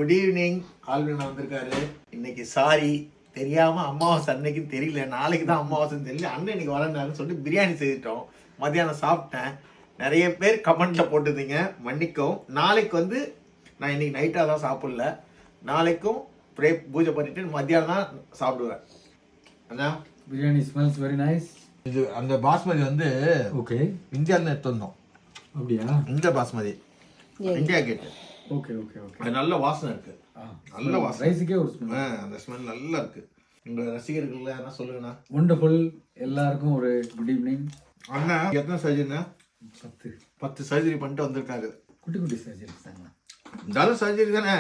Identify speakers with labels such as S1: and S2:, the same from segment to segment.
S1: Good evening. Alvin வந்திருக்காரு. இன்னைக்கு sorry தெரியாம அமாவாசை அன்னைக்கு தெரியல, நாளைக்கு தான் அமாவாசைன்னு தெரியல, அண்ணன் இன்னைக்கு வரேன்னு சொல்லிட்டு பிரியாணி செய்துட்டோம். மத்தியானம் சாப்பிட்டேன். நிறைய பேர் கமெண்ட்ல போட்டுருந்தீங்க, மன்னிக்கவும். நாளைக்கு வந்து நான் இன்னைக்கு நைட்டாக தான் சாப்பிடல, நாளைக்கும் ப்ரே பூஜை பண்ணிட்டு மத்தியானம் தான் சாப்பிடுவேன். அண்ணா
S2: பிரியாணி ஸ்மெல்ஸ் வெரி நைஸ்.
S1: இது அந்த பாஸ்மதி வந்து
S2: ஓகே
S1: இந்தியாவில் எடுத்து வந்தோம்.
S2: அப்படியா?
S1: இந்த பாஸ்மதி இந்தியா கேட்டு.
S2: Okay okay okay.
S1: அது நல்ல வாசனை இருக்கு, நல்ல வாசனை.
S2: ரைஸுக்கே ஒரு ஸ்மெல்.
S1: அந்த ஸ்மெல் நல்லா இருக்கு. உங்க ரசிகர்கள் என்ன சொல்லுங்கண்ணா?
S2: வண்டர்ஃபுல். எல்லாருக்கும் ஒரு குட் ஈவினிங்.
S1: அண்ணா எத்தனை சர்ஜரிண்ணா? 10 சர்ஜரி பண்ணிட்டு வந்திருக்காரு.
S2: குட்டி குட்டி சர்ஜரி தாங்க.
S1: இருந்தாலும் சர்ஜரி தானே.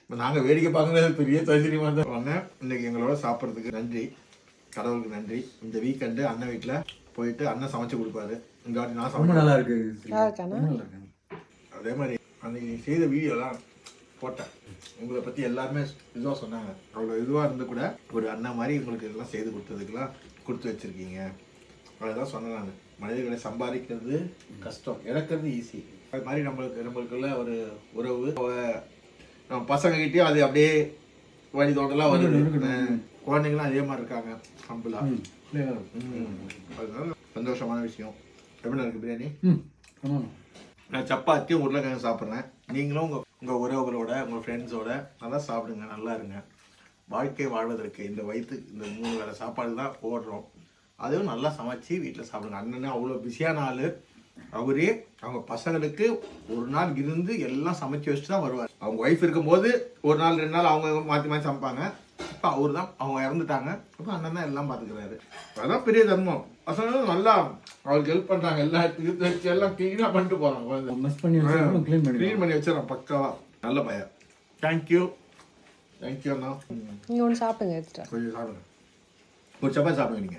S1: இப்போ நாங்கள் வேடிக்கை பார்க்குறது பெரிய சர்ஜரி மாதிரி தான் வாங்க. இன்னைக்கு எங்களோட சாப்பிட்றதுக்கு நன்றி, கடவுளுக்கு நன்றி. இந்த வீக்கெண்டு அண்ணன் வீட்டில் போயிட்டு அண்ணன் சமைச்சு கொடுப்பாரு. இந்த வாட்டி நான்
S2: ரொம்ப நல்லா இருக்கு.
S1: அதே மாதிரி அன்னைக்கு செய்த வீடியோலாம் போட்டேன். உங்களை பற்றி எல்லாருமே இதுவாக சொன்னாங்க. அவ்வளோ இதுவாக இருந்து கூட ஒரு அண்ணன் மாதிரி உங்களுக்கு இதெல்லாம் செய்து கொடுத்ததுக்கெல்லாம் கொடுத்து வச்சுருக்கீங்க. அதுதான் சொன்னேன் நான். மனிதர்களை சம்பாதிக்கிறது கஷ்டம், இழக்கிறது ஈஸி. அது மாதிரி நம்மளுக்குள்ள ஒரு உறவு நம்ம பசங்ககிட்டயும் அது அப்படியே வழி தோண்டலாம் வருது. குழந்தைங்களாம் அதே மாதிரி இருக்காங்க ஹம்பிளா. அதனால சந்தோஷமான விஷயம். எப்படி இருக்கு பிரியாணி? நான் சப்பாத்தியும் உருளைக்கிழங்கு சாப்பிட்றேன். நீங்களும் உங்கள் உறவுகளோட உங்கள் ஃப்ரெண்ட்ஸோட நல்லா சாப்பிடுங்க, நல்லா இருங்க. வாழ்க்கை வாழ்வதற்கு இந்த வயிற்றுக்கு இந்த 3 வேளை சாப்பாடு தான் போடுறோம். அதுவும் நல்லா சமைச்சு வீட்டில் சாப்பிடுங்க. அண்ணனே அவ்வளோ பிஸியான ஆள். அவரே அவங்க பசங்களுக்கு ஒரு நாள் இருந்து எல்லாம் சமைச்சு வச்சுட்டு தான் வருவார். அவங்க ஒய்ஃப் இருக்கும்போது ஒரு நாள் 2 நாள் அவங்க மாற்றி மாற்றி சமைப்பாங்க. இப்போ அவர் தான், அவங்க இறந்துட்டாங்க. இப்போ அண்ணன் தான் எல்லாம் பார்த்துக்கிறாரு. அதான் பெரிய தர்மம். பசங்களும் நல்லா அவருக்கு ஹெல்ப் பண்ணுறாங்க. எல்லாம் எடுத்து வச்சு எல்லாம் க்ளீனாக பண்ணிட்டு போகிறாங்க. க்ளீன் பண்ணி வச்சிடறோம் பக்காவா. நல்ல பையன். தேங்க்யூ தேங்க்யூ அண்ணா.
S3: நீங்கள் ஒன்று சாப்பிடுங்க,
S1: கொஞ்சம் சாப்பிடுங்க. ஒரு சப்பாத்தி சாப்பிடுங்க நீங்கள்.